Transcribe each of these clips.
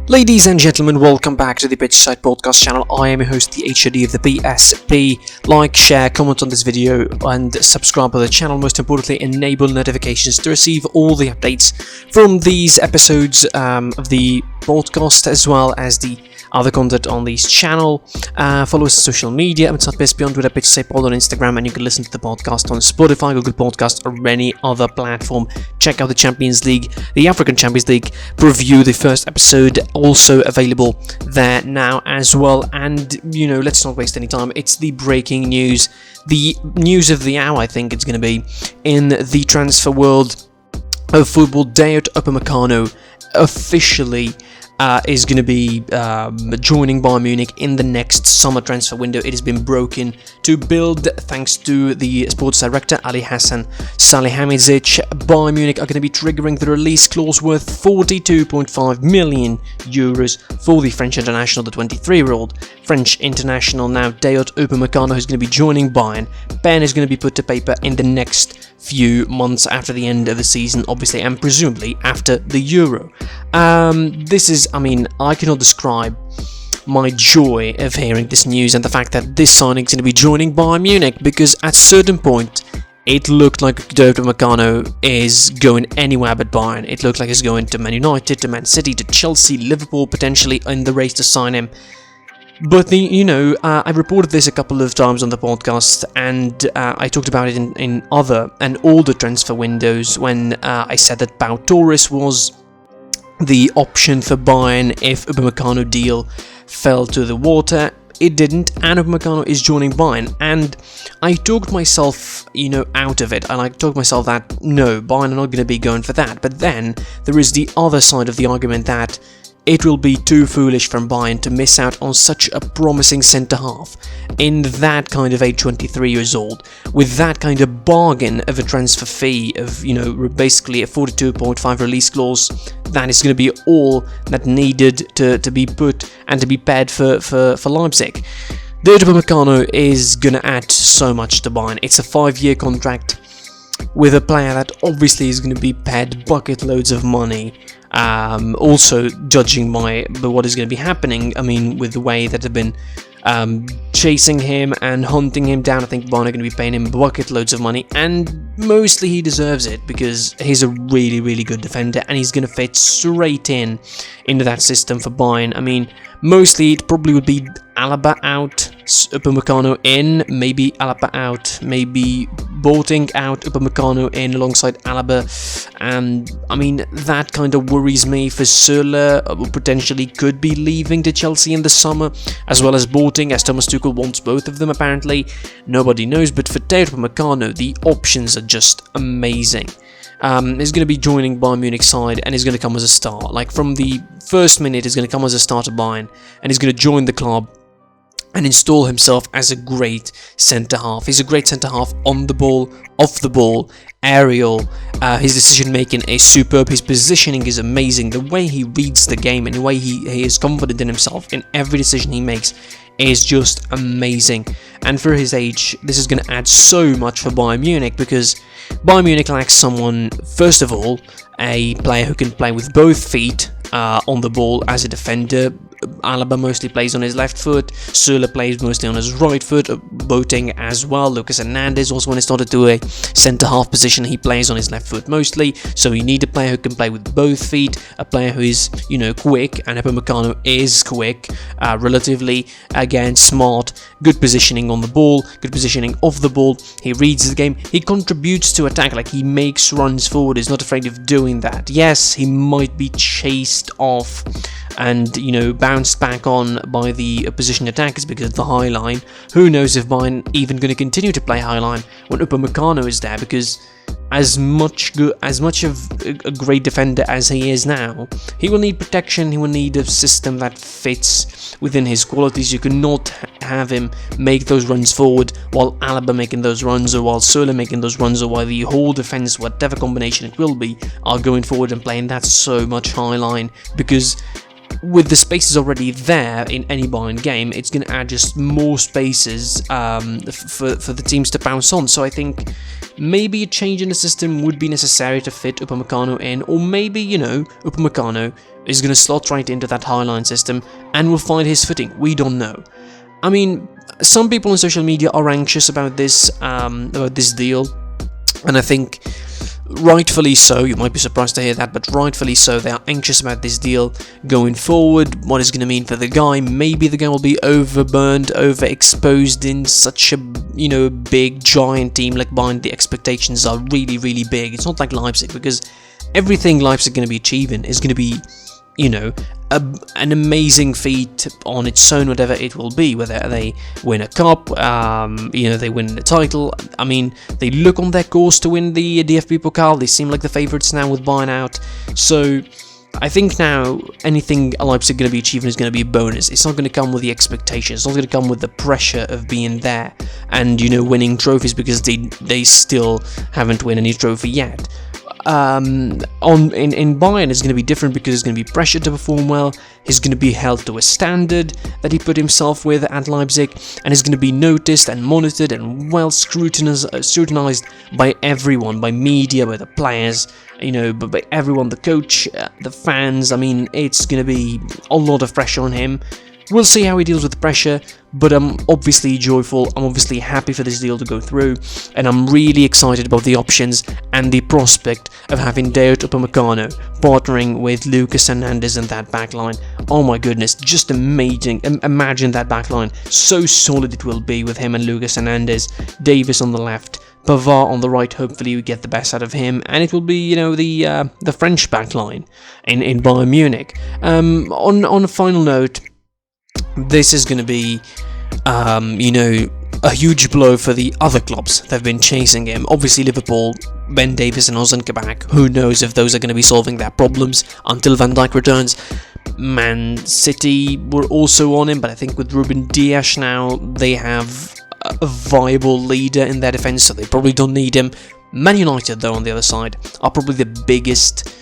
Ladies and gentlemen, welcome back to the Pitchside Podcast channel. I am your host, the HOD of the PSP. Like, share, comment on this video, and subscribe to the channel. Most importantly, enable notifications to receive all the updates from these episodes of the podcast, as well as the other content on this channel. Follow us on social media. I'm at PSP on Twitter, Pitchside Pod on Instagram, and you can listen to the podcast on Spotify, Google Podcast, or any other platform. Check out the Champions League, the African Champions League preview, the first episode, also available there now as well. And, let's not waste any time. It's the breaking news, the news of the hour, I think it's going to be, in the transfer world of football. Dayot Upamecano officially is going to be joining Bayern Munich in the next summer transfer window. It has been broken to build thanks to the sports director Ali Hassan Salihamidzic. Bayern Munich are going to be triggering the release clause worth 42.5 million euros for the French international, the 23-year-old French international. Now Dayot Upamecano is going to be joining Bayern. Pen is going to be put to paper in the next few months after the end of the season, obviously, and presumably after the Euro. I cannot describe my joy of hearing this news and the fact that this signing is going to be joining Bayern Munich, because at a certain point it looked like Dayot Upamecano is going anywhere but Bayern. It looked like he's going to Man United, to Man City, to Chelsea, Liverpool, potentially in the race to sign him. But I reported this a couple of times on the podcast, and I talked about it in other and older transfer windows when I said that Pau Torres was the option for Bayern if Upamecano deal fell to the water. It didn't, and Upamecano is joining Bayern, and I talked myself, out of it, and I told myself that no, Bayern are not going to be going for that. But then there is the other side of the argument that it will be too foolish from Bayern to miss out on such a promising centre-half in that kind of age, 23 years old, with that kind of bargain of a transfer fee of, basically a 42.5 release clause. That is going to be all that needed to be put and to be paid for Leipzig. Dayot Upamecano is going to add so much to Bayern. It's a 5-year contract with a player that obviously is going to be paid bucket loads of money. Also, judging by what is going to be happening, with the way that they've been chasing him and hunting him down, I think Bayern are going to be paying him bucket loads of money, and mostly he deserves it because he's a really, really good defender and he's going to fit straight into that system for Bayern. Mostly it probably would be Alaba out, Upamecano in, maybe Alaba out, maybe Boateng out, Upamecano in alongside Alaba. And that kind of worries me for Sölle, who potentially could be leaving to Chelsea in the summer, as well as Boateng, as Thomas Tuchel wants both of them apparently. Nobody knows, but for Dayot Upamecano, the options are just amazing. He's going to be joining Bayern Munich side, and he's going to come as a star. Like, from the first minute, he's going to come as a star to Bayern, and he's going to join the club and install himself as a great centre-half. He's a great centre-half on the ball, off the ball, aerial. His decision-making is superb. His positioning is amazing. The way he reads the game and the way he is confident in himself in every decision he makes is just amazing. And for his age, this is going to add so much for Bayern Munich, because Bayern Munich lacks someone, first of all, a player who can play with both feet on the ball as a defender. Alaba mostly plays on his left foot, Sölle plays mostly on his right foot, Boateng as well. Lucas Hernandez also, when he started to a centre-half position, he plays on his left foot mostly, so you need a player who can play with both feet, a player who is, quick, and Upamecano is quick, relatively, again, smart, good positioning on the ball, good positioning off the ball, he reads the game, he contributes to attack, like he makes runs forward, he's not afraid of doing that. Yes, he might be chased off and, bounced back on by the opposition attackers because of the high line. Who knows if Bayern even going to continue to play high line when Upamecano is there, because as much of a great defender as he is now, he will need protection, he will need a system that fits within his qualities. You cannot have him make those runs forward while Alaba making those runs, or while Sölle making those runs, or while the whole defense, whatever combination it will be, are going forward and playing that so much high line, because with the spaces already there in any Bayern game, it's going to add just more spaces for the teams to bounce on. So I think maybe a change in the system would be necessary to fit Upamecano in, or maybe, you know, Upamecano is going to slot right into that high-line system and will find his footing. We don't know. I mean, some people on social media are anxious about this deal, and I think rightfully so. You might be surprised to hear that, but rightfully so. They are anxious about this deal going forward. What it's going to mean for the guy? Maybe the guy will be overburned, overexposed in such a, you know, big giant team like Bayern. The expectations are really, really big. It's not like Leipzig, because everything Leipzig is going to be achieving is going to be, you know, an amazing feat on its own, whatever it will be, whether they win a cup, you know, they win the title. I mean, they look on their course to win the DFB Pokal. They seem like the favourites now with Bayern out. So I think now anything Leipzig are going to be achieving is going to be a bonus. It's not going to come with the expectations. It's not going to come with the pressure of being there and, you know, winning trophies, because they still haven't won any trophy yet. In Bayern it's going to be different, because he's going to be pressured to perform well. He's going to be held to a standard that he put himself with at Leipzig, and he's going to be noticed and monitored and well scrutinized by everyone, by media, by the players, you know, by everyone, the coach, the fans. I mean, it's going to be a lot of pressure on him. We'll see how he deals with the pressure, but I'm obviously joyful, I'm obviously happy for this deal to go through, and I'm really excited about the options and the prospect of having Dayot Upamecano partnering with Lucas Hernandez in that backline. Oh my goodness, just amazing. Imagine that backline, so solid it will be with him and Lucas Hernandez, Davis on the left, Pavard on the right. Hopefully we get the best out of him, and it will be, you know, the French backline in Bayern Munich. On a final note, this is going to be, you know, a huge blow for the other clubs that have been chasing him. Obviously Liverpool, Ben Davies and Ozan Kabak. Who knows if those are going to be solving their problems until Van Dijk returns. Man City were also on him, but I think with Ruben Dias now, they have a viable leader in their defence, so they probably don't need him. Man United, though, on the other side, are probably the biggest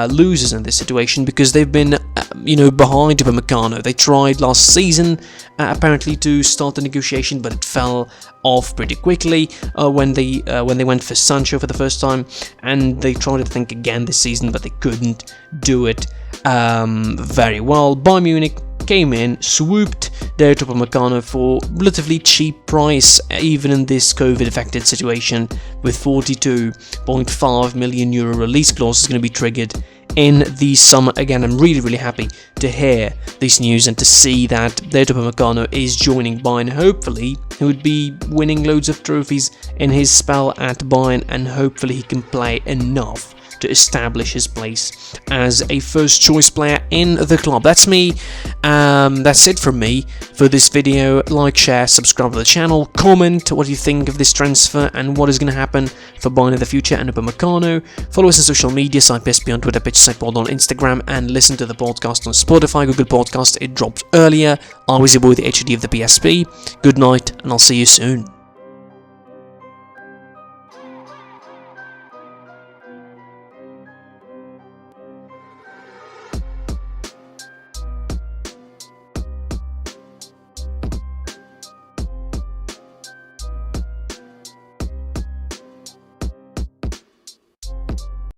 losers in this situation, because they've been, you know, behind Upamecano. They tried last season apparently to start the negotiation, but it fell off pretty quickly when they went for Sancho for the first time, and they tried to think again this season, but they couldn't do it very well. Bayern Munich came in, swooped Dayot Upamecano for relatively cheap price, even in this COVID-affected situation, with 42.5 million euro release clause is going to be triggered in the summer. Again, I'm really, really happy to hear this news and to see that Dayot Upamecano is joining Bayern. Hopefully, he would be winning loads of trophies in his spell at Bayern, and hopefully he can play enough to establish his place as a first choice player in the club. That's me. That's it from me for this video. Like, share, subscribe to the channel, comment what you think of this transfer and what is going to happen for Bayern in the future and Upamecano. Follow us on social media, site PSP on Twitter, Pitch Side Pod on Instagram, and listen to the podcast on Spotify, Google Podcast. It dropped earlier. Always your boy, the HD of the PSP. Good night, and I'll see you soon.